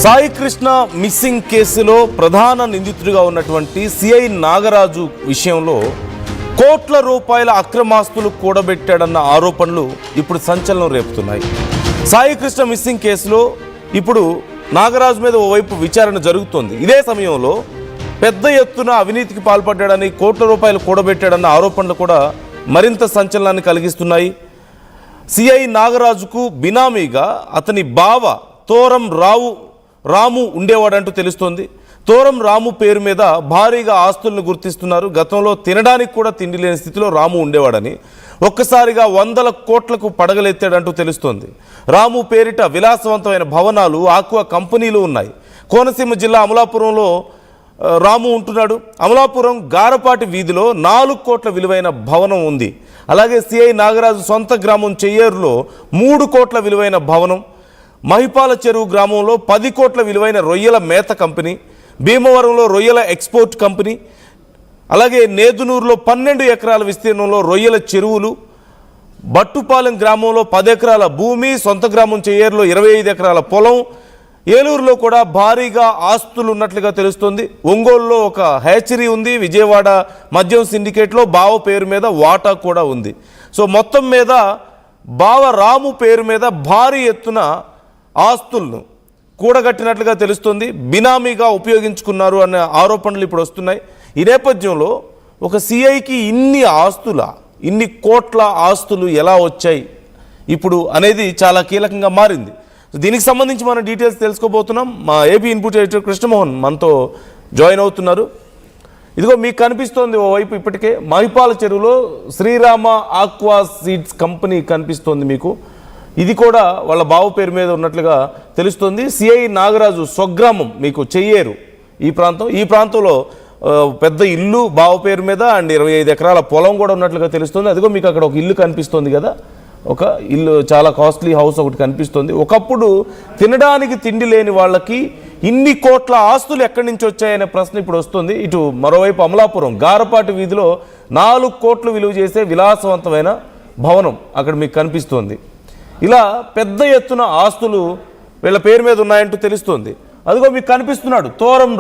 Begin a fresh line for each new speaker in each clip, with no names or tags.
Sai Krishna missing కేసులో ప్రధాన నిందితుడిగా ఉన్నటువంటి సిఐ నాగరాజు విషయంలో కోట్ల రూపాయల అక్రమాస్తులు కూడబెట్టాడన్న ఆరోపణలు ఇప్పుడు సంచలనం రేపుతున్నాయి. సాయి కృష్ణ మిస్సింగ్ కేసులో ఇప్పుడు నాగరాజు మీద ఓవైపు విచారణ జరుగుతోంది. ఇదే సమయంలో పెద్ద ఎత్తున అవినీతికి పాల్పడ్డాడని, కోట్ల రూపాయలు కూడబెట్టాడన్న ఆరోపణలు కూడా మరింత సంచలనాన్ని కలిగిస్తున్నాయి. సిఐ నాగరాజుకు బినామీగా అతని బావ తోరం రాము ఉండేవాడంటూ తెలుస్తోంది. తోరం రాము పేరు మీద భారీగా ఆస్తులను గుర్తిస్తున్నారు. గతంలో తినడానికి కూడా తిండి లేని స్థితిలో రాము ఉండేవాడని, ఒక్కసారిగా 100 కోట్లకు పడగలెత్తాడంటూ తెలుస్తోంది. రాము పేరిట విలాసవంతమైన భవనాలు, ఆక్వా కంపెనీలు ఉన్నాయి. కోనసీమ జిల్లా అమలాపురంలో రాము ఉంటున్నాడు. అమలాపురం గారపాటి వీధిలో 4 కోట్ల విలువైన భవనం ఉంది. అలాగే సిఐ నాగరాజు సొంత గ్రామం చెయ్యేరులో 3 కోట్ల విలువైన భవనం, మహిపాల చెరువు గ్రామంలో 10 కోట్ల విలువైన రొయ్యల మేత కంపెనీ, భీమవరంలో రొయ్యల ఎక్స్పోర్ట్ కంపెనీ, అలాగే నేదునూరులో 12 ఎకరాల విస్తీర్ణంలో రొయ్యల చెరువులు, బట్టుపాలెం గ్రామంలో 10 ఎకరాల భూమి, సొంత గ్రామం చెయ్యేరులో 25 ఎకరాల పొలం, ఏలూరులో కూడా భారీగా ఆస్తులు ఉన్నట్లుగా తెలుస్తుంది. ఒంగోలులో ఒక హ్యాచరీ ఉంది. విజయవాడ మద్యం సిండికేట్లో బావ పేరు మీద వాటా కూడా ఉంది. సో మొత్తం మీద బావ రాము పేరు మీద భారీ ఎత్తున ఆస్తులను కూడగట్టినట్లుగా తెలుస్తుంది. బినామీగా ఉపయోగించుకున్నారు అనే ఆరోపణలు ఇప్పుడు వస్తున్నాయి. ఈ నేపథ్యంలో ఒక సిఐకి ఇన్ని కోట్ల ఆస్తులు ఎలా వచ్చాయి ఇప్పుడు అనేది చాలా కీలకంగా మారింది. దీనికి సంబంధించి మనం డీటెయిల్స్ తెలుసుకోబోతున్నాం. మా ఏపీ ఇన్పుట్ ఎడిటర్ కృష్ణమోహన్ మనతో జాయిన్ అవుతున్నారు. ఇదిగో మీకు కనిపిస్తోంది ఓవైపు ఇప్పటికే మహిపాల చెరువులో శ్రీరామ ఆక్వా సీడ్స్ కంపెనీ కనిపిస్తోంది మీకు. ఇది కూడా వాళ్ళ బావ పేరు మీద ఉన్నట్లుగా తెలుస్తుంది. సిఐ నాగరాజు స్వగ్రామం మీకు చెయ్యేరు ఈ ప్రాంతంలో పెద్ద ఇల్లు బావ పేరు మీద అండ్ 25 ఎకరాల పొలం కూడా ఉన్నట్లుగా తెలుస్తుంది. అదిగో మీకు అక్కడ ఒక ఇల్లు కనిపిస్తుంది కదా, ఒక ఇల్లు, చాలా కాస్ట్లీ హౌస్ ఒకటి కనిపిస్తుంది. ఒకప్పుడు తినడానికి తిండి లేని వాళ్ళకి ఇన్ని కోట్ల ఆస్తులు ఎక్కడి నుంచి వచ్చాయనే ప్రశ్న ఇప్పుడు వస్తుంది. ఇటు మరోవైపు అమలాపురం గారపాటి వీధిలో 4 కోట్లు విలువ చేసే విలాసవంతమైన భవనం అక్కడ మీకు కనిపిస్తుంది. ఇలా పెద్ద ఎత్తున ఆస్తులు వీళ్ళ పేరు మీద ఉన్నాయంటూ తెలుస్తుంది. అదిగో మీకు కనిపిస్తున్నాడు తోరం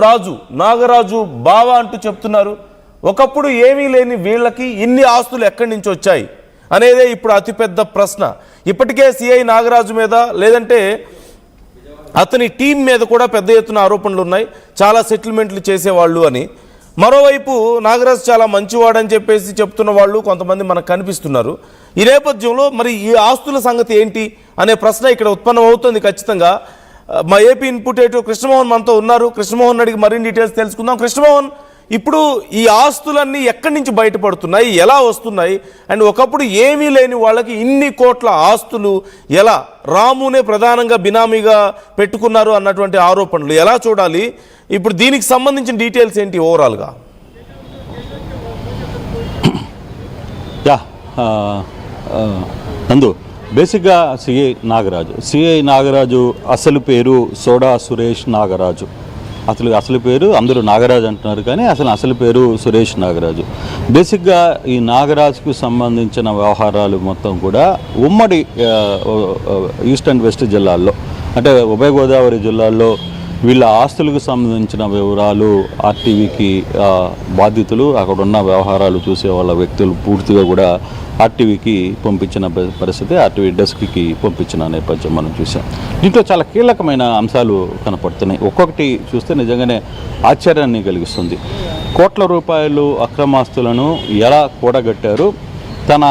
నాగరాజు బావ అంటూ చెప్తున్నారు. ఒకప్పుడు ఏమీ లేని వీళ్ళకి ఇన్ని ఆస్తులు ఎక్కడి నుంచి వచ్చాయి అనేదే ఇప్పుడు అతిపెద్ద ప్రశ్న. ఇప్పటికే సిఐ నాగరాజు మీద లేదంటే అతని టీం మీద కూడా పెద్ద ఎత్తున ఆరోపణలు ఉన్నాయి, చాలా సెటిల్మెంట్లు చేసేవాళ్ళు అని. మరోవైపు నాగరాజు చాలా మంచివాడని చెప్పేసి చెప్తున్న వాళ్ళు కొంతమంది మనకు కనిపిస్తున్నారు. ఈ నేపథ్యంలో మరి ఈ ఆస్తుల సంగతి ఏంటి అనే ప్రశ్న ఇక్కడ ఉత్పన్నం అవుతుంది ఖచ్చితంగా. మా ఏపీ ఇన్పుట్ ఎడిటర్ కృష్ణమోహన్ మనతో ఉన్నారు. కృష్ణమోహన్ అడిగి మరిన్ని డీటెయిల్స్ తెలుసుకుందాం. కృష్ణమోహన్, ఇప్పుడు ఈ ఆస్తులన్నీ ఎక్కడి నుంచి బయటపడుతున్నాయి, ఎలా వస్తున్నాయి, అండ్ ఒకప్పుడు ఏమీ లేని వాళ్ళకి ఇన్ని కోట్ల ఆస్తులు ఎలా, రామునే ప్రధానంగా బినామీగా పెట్టుకున్నారు అన్నటువంటి ఆరోపణలు ఎలా చూడాలి? ఇప్పుడు దీనికి సంబంధించిన డీటెయిల్స్ ఏంటి ఓవరాల్గా?
నందు, బేసిక్గా సిఐ నాగరాజు అసలు పేరు సోడా సురేష్ నాగరాజు. అసలు పేరు అందరూ నాగరాజు అంటున్నారు, కానీ అసలు పేరు సురేష్ నాగరాజు. బేసిక్గా ఈ నాగరాజుకు సంబంధించిన వ్యవహారాలు మొత్తం కూడా ఉమ్మడి ఈస్ట్ అండ్ వెస్ట్ జిల్లాల్లో, అంటే ఉభయ గోదావరి జిల్లాల్లో వీళ్ళ ఆస్తులకు సంబంధించిన వివరాలు ఆర్టీవీకి బాధితులు, అక్కడ ఉన్న వ్యవహారాలు చూసే వాళ్ళ వ్యక్తులు పూర్తిగా కూడా ఆర్టీవీకి పంపించిన పరిస్థితి, ఆర్టీవీ డెస్క్కి పంపించిన నేపథ్యం మనం చూసాం. దీంట్లో చాలా కీలకమైన అంశాలు కనపడుతున్నాయి. ఒక్కొక్కటి చూస్తే నిజంగానే ఆశ్చర్యాన్ని కలిగిస్తుంది. కోట్ల రూపాయలు అక్రమాస్తులను ఎలా కూడగట్టారు, తన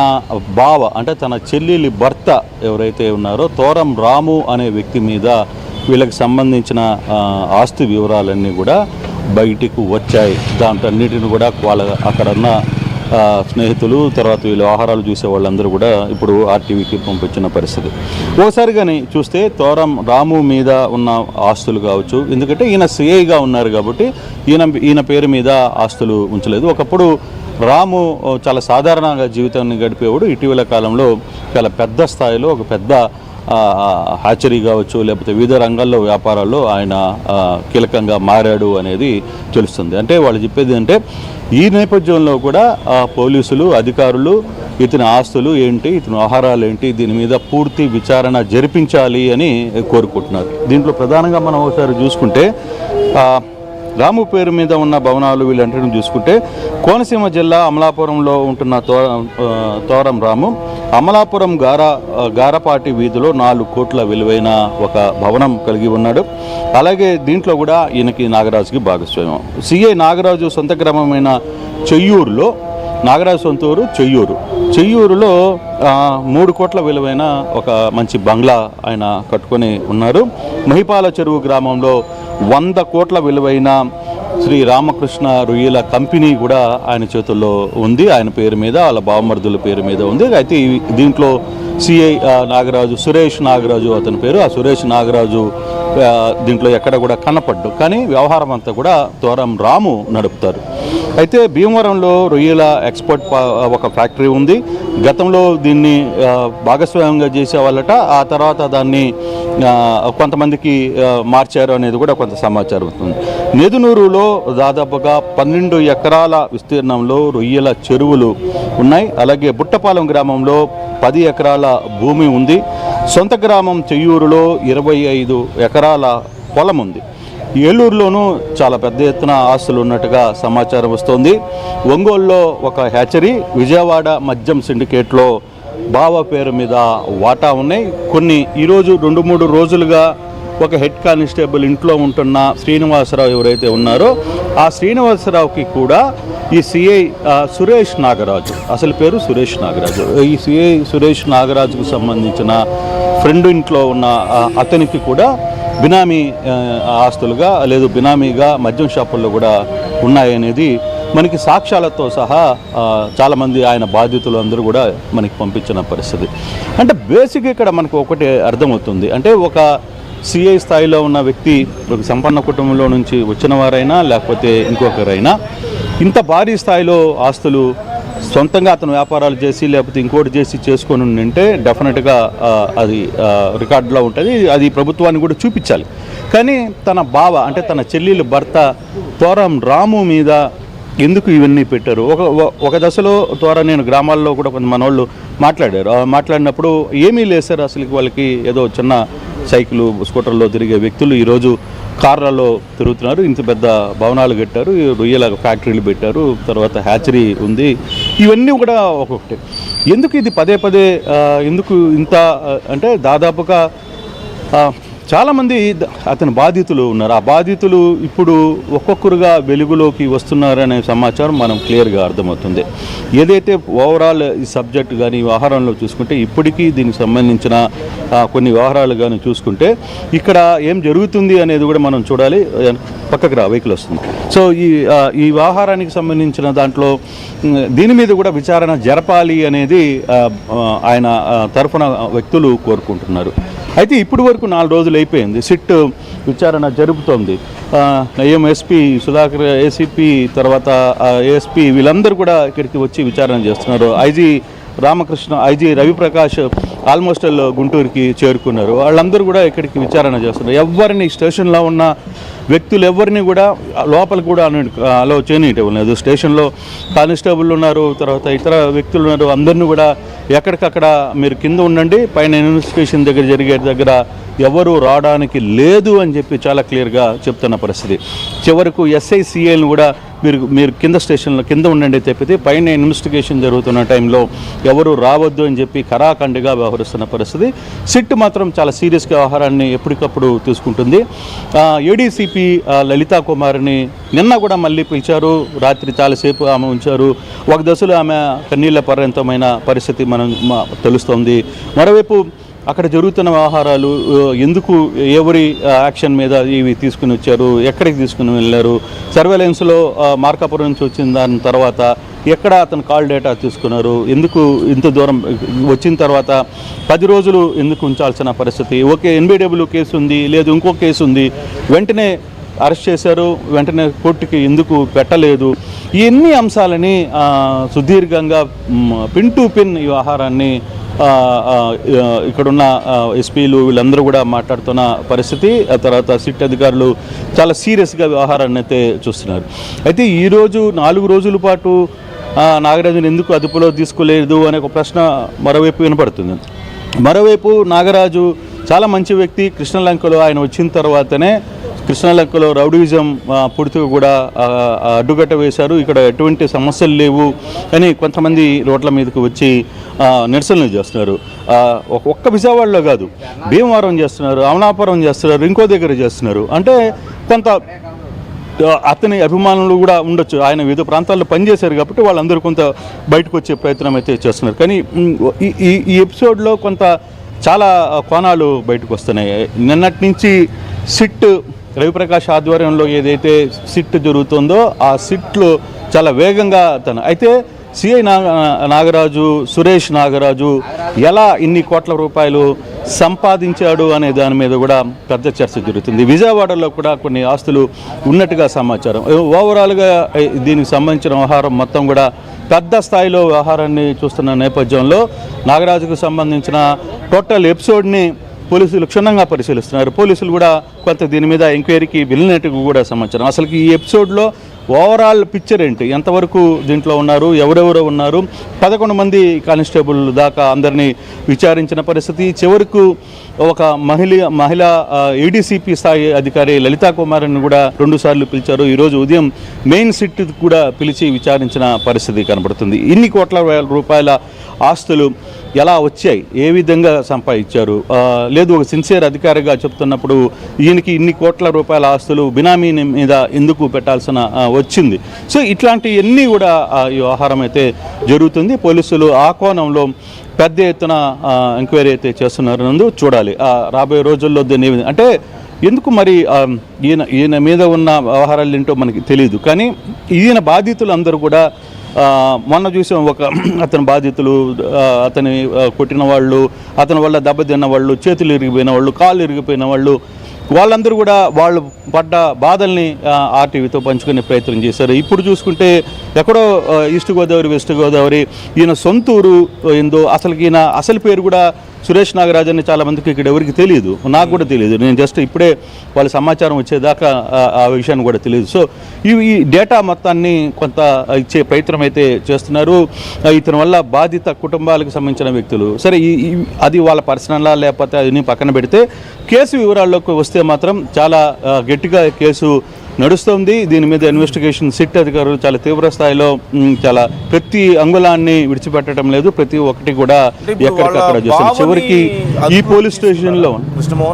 బావ అంటే తన చెల్లెలి భర్త ఎవరైతే ఉన్నారో తోరం రాము అనే వ్యక్తి మీద వీళ్ళకి సంబంధించిన ఆస్తి వివరాలన్నీ కూడా బయటికి వచ్చాయి. దాంట్లో అన్నిటిని కూడా వాళ్ళ అక్కడ ఉన్న స్నేహితులు, తర్వాత వీళ్ళు ఆహారాలు చూసే వాళ్ళందరూ కూడా ఇప్పుడు ఆర్టీవీకి పంపించిన పరిస్థితి. ఓసారిగానే చూస్తే తోరం రాము మీద ఉన్న ఆస్తులు కావచ్చు, ఎందుకంటే ఈయన సిఐగా ఉన్నారు కాబట్టి ఈయన పేరు మీద ఆస్తులు ఉంచలేదు. ఒకప్పుడు రాము చాలా సాధారణంగా జీవితాన్ని గడిపేవాడు. ఇటీవల కాలంలో చాలా పెద్ద స్థాయిలో ఒక పెద్ద హ్యాచరీ కావచ్చు, లేకపోతే వివిధ రంగాల్లో వ్యాపారాల్లో ఆయన కీలకంగా మారాడు అనేది తెలుస్తుంది. అంటే వాళ్ళు చెప్పేది అంటే ఈ నేపథ్యంలో కూడా పోలీసులు అధికారులు ఇతని ఆస్తులు ఏంటి, ఇతని ఆహారాలు ఏంటి, దీని మీద పూర్తి విచారణ జరిపించాలి అని కోరుకుంటున్నారు. దీంట్లో ప్రధానంగా మనం ఒకసారి చూసుకుంటే రాము పేరు మీద ఉన్న భవనాలు వీళ్ళంటే చూసుకుంటే కోనసీమ జిల్లా అమలాపురంలో ఉంటున్న తోరం రాము అమలాపురం గారపాటి వీధిలో 4 కోట్ల విలువైన ఒక భవనం కలిగి ఉన్నాడు. అలాగే దీంట్లో కూడా ఈయనకి నాగరాజుకి భాగస్వామ్యం. సిఐ నాగరాజు సొంత గ్రామమైన చెయ్యూరులో, నాగరాజు సొంత ఊరు చెయ్యూరులో 3 కోట్ల విలువైన ఒక మంచి బంగ్లా ఆయన కట్టుకొని ఉన్నారు. మహిపాల చెరువు గ్రామంలో 100 కోట్ల విలువైన శ్రీ రామకృష్ణ రొయ్యల కంపెనీ కూడా ఆయన చేతుల్లో ఉంది. ఆయన పేరు మీద, వాళ్ళ బావమర్దుల పేరు మీద ఉంది. అయితే దీంట్లో సిఐ నాగరాజు, సురేష్ నాగరాజు అతని పేరు. ఆ సురేష్ నాగరాజు దీంట్లో ఎక్కడ కూడా కనపడ్డు, కానీ వ్యవహారం అంతా కూడా తోరం రాము నడుపుతారు. అయితే భీమవరంలో రొయ్యల ఎక్స్పోర్ట్ ఒక ఫ్యాక్టరీ ఉంది. గతంలో దీన్ని భాగస్వామ్యంగా చేసేవాళ్ళట, ఆ తర్వాత దాన్ని కొంతమందికి మార్చారు అనేది కూడా కొంత సమాచారం అవుతుంది. నేదునూరులో దాదాపుగా 12 ఎకరాల విస్తీర్ణంలో రొయ్యల చెరువులు ఉన్నాయి. అలాగే బుట్టపాలెం గ్రామంలో 10 ఎకరాల భూమి ఉంది. సొంత గ్రామం చెయ్యూరులో 25 ఎకరాల పొలం ఉంది. ఏలూరులోనూ చాలా పెద్ద ఎత్తున ఆస్తులు ఉన్నట్టుగా సమాచారం వస్తోంది. ఒంగోలులో ఒక హ్యాచరీ, విజయవాడ మద్యం సిండికేట్లో బావ పేరు మీద వాటా ఉన్నాయి. కొన్ని ఈరోజు 2-3 రోజులుగా ఒక హెడ్ కానిస్టేబుల్ ఇంట్లో ఉంటున్న శ్రీనివాసరావు ఎవరైతే ఉన్నారో ఆ శ్రీనివాసరావుకి కూడా ఈ సిఐ సురేష్ నాగరాజు, అసలు పేరు సురేష్ నాగరాజు, ఈ సిఐ సురేష్ నాగరాజుకు సంబంధించిన ఫ్రెండ్ ఇంట్లో ఉన్న అతనికి కూడా బినామీ ఆస్తులుగా లేదు బినామీగా మద్యం షాపుల్లో కూడా ఉన్నాయనేది మనకి సాక్ష్యాలతో సహా చాలామంది ఆయన బాధితులు అందరూ కూడా మనకి పంపించిన పరిస్థితి. అంటే బేసిక్గా ఇక్కడ మనకు ఒకటి అర్థమవుతుంది, అంటే ఒక సిఐ స్థాయిలో ఉన్న వ్యక్తి ఒక సంపన్న కుటుంబంలో నుంచి వచ్చిన వారైనా లేకపోతే ఇంకొకరైనా ఇంత భారీ స్థాయిలో ఆస్తులు సొంతంగా అతను వ్యాపారాలు చేసి లేకపోతే ఇంకోటి చేసి చేసుకొని ఉంటే డెఫినెట్గా అది రికార్డులో ఉంటుంది, అది ప్రభుత్వాన్ని కూడా చూపించాలి. కానీ తన బావ అంటే తన చెల్లెలు భర్త తోరం రాము మీద ఎందుకు ఇవన్నీ పెట్టారు? ఒక దశలో ద్వారా నేను గ్రామాల్లో కూడా కొంత మనోళ్ళు మాట్లాడారు. మాట్లాడినప్పుడు ఏమీ లేదు సార్, అసలు వాళ్ళకి ఏదో చిన్న సైకిల్ స్కూటర్లో తిరిగే వ్యక్తులు ఈరోజు కార్లలో తిరుగుతున్నారు, ఇంత పెద్ద భవనాలు కట్టారు, రొయ్యల ఫ్యాక్టరీలు పెట్టారు, తర్వాత హ్యాచరీ ఉంది, ఇవన్నీ కూడా ఒక్కొక్కటి. ఎందుకు ఇది పదే పదే ఎందుకు ఇంత అంటే దాదాపుగా చాలామంది అతని బాధితులు ఉన్నారు. ఆ బాధితులు ఇప్పుడు ఒక్కొక్కరుగా వెలుగులోకి వస్తున్నారనే సమాచారం మనం క్లియర్గా అర్థమవుతుంది. ఏదైతే ఓవరాల్ ఈ సబ్జెక్ట్ కానీ వ్యవహారంలో చూసుకుంటే ఇప్పటికీ దీనికి సంబంధించిన కొన్ని వ్యవహారాలు కానీ చూసుకుంటే ఇక్కడ ఏం జరుగుతుంది అనేది కూడా మనం చూడాలి. పక్కకు రా, వెహికల్ వస్తుంది. సో ఈ వ్యవహారానికి సంబంధించిన దాంట్లో దీని మీద కూడా విచారణ జరపాలి అనేది ఆయన తరఫున వ్యక్తులు కోరుకుంటున్నారు. అయితే ఇప్పటి వరకు 4 రోజులు అయిపోయింది, సిట్ విచారణ జరుపుతోంది. ఎస్పీ సుధాకర్, ఏసీపీ, తర్వాత ఏఎస్పీ వీళ్ళందరూ కూడా ఇక్కడికి వచ్చి విచారణ చేస్తున్నారు. IG Ramakrishna, IG Raviprakash almost గుంటూరుకి చేరుకున్నారు. వాళ్ళందరూ కూడా ఇక్కడికి విచారణ చేస్తున్నారు. ఎవరిని స్టేషన్లో ఉన్న వ్యక్తులు ఎవరిని కూడా లోపలికి కూడా అలో చేయనివ్వడం లేదు. స్టేషన్లో కానిస్టేబుల్ ఉన్నారు, తర్వాత ఇతర వ్యక్తులు ఉన్నారు, అందరినీ కూడా ఎక్కడికక్కడ మీరు కింద ఉండండి, పైన ఇన్వెస్టిగేషన్ జరిగే దగ్గర ఎవరు రావడానికి లేదు అని చెప్పి చాలా క్లియర్గా చెప్తున్న పరిస్థితి. చివరకు ఎస్ఐసిఐలను కూడా మీరు కింద స్టేషన్లో కింద ఉండండి తప్పితే పైన ఇన్వెస్టిగేషన్ జరుగుతున్న టైంలో ఎవరు రావద్దు అని చెప్పి కరాఖండిగా వ్యవహరిస్తున్న పరిస్థితి. సిట్ మాత్రం చాలా సీరియస్గా వ్యవహారాన్ని ఎప్పటికప్పుడు తీసుకుంటుంది. ఏడీసీపీ లలితా కుమార్ని నిన్న కూడా మళ్ళీ పిలిచారు, రాత్రి చాలాసేపు ఆమె ఉంచారు. ఒక దశలో ఆమె కన్నీళ్ల పర్యంతమైన పరిస్థితి మనం తెలుస్తోంది. మరోవైపు అక్కడ జరుగుతున్న వ్యవహారాలు ఎందుకు, ఎవరి యాక్షన్ మీద ఇవి తీసుకుని వచ్చారు, ఎక్కడికి తీసుకుని వెళ్ళారు, సర్వేలెన్స్లో మార్కాపురం నుంచి వచ్చిన దాని తర్వాత ఎక్కడ అతను కాల్ డేటా తీసుకున్నారు, ఎందుకు ఇంత దూరం వచ్చిన తర్వాత 10 రోజులు ఎందుకు ఉంచాల్సిన పరిస్థితి, ఓకే ఎన్బిడబ్ల్యూ కేసు ఉంది, లేదు ఇంకో కేసు ఉంది, వెంటనే అరెస్ట్ చేశారు, వెంటనే కోర్టుకి ఎందుకు పెట్టలేదు, ఈ అన్ని అంశాలని సుదీర్ఘంగా పిన్ టు పిన్ ఈ వ్యవహారాన్ని ఇక్కడున్న ఎస్పీలు వీళ్ళందరూ కూడా మాట్లాడుతున్న పరిస్థితి. ఆ తర్వాత సిట్ అధికారులు చాలా సీరియస్గా వ్యవహారాన్ని అయితే చూస్తున్నారు. అయితే ఈరోజు 4 రోజుల పాటు నాగరాజుని ఎందుకు అదుపులో తీసుకోలేదు అనే ఒక ప్రశ్న మరోవైపు వినపడుతుంది. మరోవైపు నాగరాజు చాలా మంచి వ్యక్తి. కృష్ణలంకలో ఆయన వచ్చిన తర్వాతనే కృష్ణలంకలో రౌడీజం పూర్తిగా కూడా అడ్డుకట్ట వేశారు. ఇక్కడ ఎటువంటి సమస్యలు లేవు అని కొంతమంది రోడ్ల మీదకి వచ్చి నిరసనలు చేస్తున్నారు. ఒక్క విజయవాడలో కాదు, భీమవరం చేస్తున్నారు, అమలాపురం చేస్తున్నారు, ఇంకో దగ్గర చేస్తున్నారు. అంటే కొంత అతని అభిమానులు కూడా ఉండొచ్చు. ఆయన వివిధ ప్రాంతాల్లో పనిచేశారు కాబట్టి వాళ్ళందరూ కొంత బయటకు వచ్చే ప్రయత్నం అయితే చేస్తున్నారు. కానీ ఈ ఎపిసోడ్లో కొంత చాలా కోణాలు బయటకు వస్తున్నాయి. నిన్నటి నుంచి సిట్ రవిప్రకాష్ ఆధ్వర్యంలో ఏదైతే సిట్ జరుగుతుందో ఆ సిట్లో చాలా వేగంగా అయితే సిఐ నాగరాజు, సురేష్ నాగరాజు ఎలా ఇన్ని కోట్ల రూపాయలు సంపాదించాడు అనే దాని మీద కూడా పెద్ద చర్చ జరుగుతుంది. విజయవాడలో కూడా కొన్ని ఆస్తులు ఉన్నట్టుగా సమాచారం. ఓవరాల్గా దీనికి సంబంధించిన వ్యవహారం మొత్తం కూడా పెద్ద స్థాయిలో వ్యవహారాన్ని చూస్తున్న నేపథ్యంలో నాగరాజుకు సంబంధించిన టోటల్ ఎపిసోడ్ని పోలీసులు క్షుణ్ణంగా పరిశీలిస్తున్నారు. పోలీసులు కూడా కొంత దీని మీద ఎంక్వైరీకి వెళ్ళినట్టుగా కూడా సమాచారం. అసలుకి ఈ ఎపిసోడ్లో ఓవరాల్ పిక్చర్ ఏంటి, ఎంతవరకు దీంట్లో ఉన్నారు, ఎవరెవరో ఉన్నారు, 11 మంది కానిస్టేబుల్ దాకా అందరినీ విచారించిన పరిస్థితి. చివరకు ఒక మహిళా ఏడీసీపీ స్థాయి అధికారి లలితా కుమార్ని కూడా 2 సార్లు పిలిచారు. ఈరోజు ఉదయం మెయిన్ సిట్ కూడా పిలిచి విచారించిన పరిస్థితి కనబడుతుంది. ఇన్ని కోట్ల రూపాయల ఆస్తులు ఎలా వచ్చాయి, ఏ విధంగా సంపాదించారు, లేదు ఒక సిన్సియర్ అధికారిగా చెప్తున్నప్పుడు ఈయనకి ఇన్ని కోట్ల రూపాయల ఆస్తులు బినామీ మీద ఎందుకు పెట్టాల్సిన వచ్చింది. సో ఇట్లాంటివన్నీ కూడా ఈ వ్యవహారం అయితే జరుగుతుంది. పోలీసులు ఆ కోణంలో పెద్ద ఎత్తున ఎంక్వైరీ అయితే చేస్తున్నారు. చూడాలి రాబోయే రోజుల్లో దీన్ని అంటే ఎందుకు మరి ఈయన మీద ఉన్న వ్యవహారాలు ఏంటో మనకి తెలియదు. కానీ ఈయన బాధితులు అందరూ కూడా మొన్న చూసాం, అతని బాధితులు, అతని కొట్టిన వాళ్ళు, అతని వల్ల దెబ్బతిన్న వాళ్ళు, చేతులు ఇరిగిపోయిన వాళ్ళు, కాళ్ళు ఇరిగిపోయిన వాళ్ళు, వాళ్ళందరూ కూడా వాళ్ళు పడ్డ బాధల్ని ఆర్టీవీతో పంచుకునే ప్రయత్నం చేశారు. ఇప్పుడు చూసుకుంటే ఎక్కడో ఈస్ట్ గోదావరి, వెస్ట్ గోదావరి, ఈయన సొంతూరు ఏందో అసలుకి ఈయన అసలు పేరు కూడా సురేష్ నాగరాజు అని చాలామందికి ఇక్కడ ఎవరికి తెలియదు, నాకు కూడా తెలియదు. నేను జస్ట్ ఇప్పుడే వాళ్ళ సమాచారం వచ్చేదాకా ఆ విషయాన్ని కూడా తెలియదు. సో ఈ డేటా మొత్తాన్ని కొంత ఇచ్చే ప్రయత్నం అయితే చేస్తున్నారు. ఇతని వల్ల బాధిత కుటుంబాలకు సంబంధించిన వ్యక్తులు, సరే అది వాళ్ళ పర్సనల్లా లేకపోతే అది పక్కన పెడితే కేసు వివరాల్లోకి వస్తే మాత్రం చాలా గట్టిగా కేసు నడుస్తుంది. దీని మీద ఇన్వెస్టిగేషన్ సిట్ అధికారులు చాలా తీవ్ర స్థాయిలో చాలా ప్రతి అంగుళాన్ని విడిచిపెట్టడం లేదు. ప్రతి ఒక్కటి కూడా ఎక్కడికక్కడ చేస్తారు. చివరికి ఈ పోలీస్ స్టేషన్లో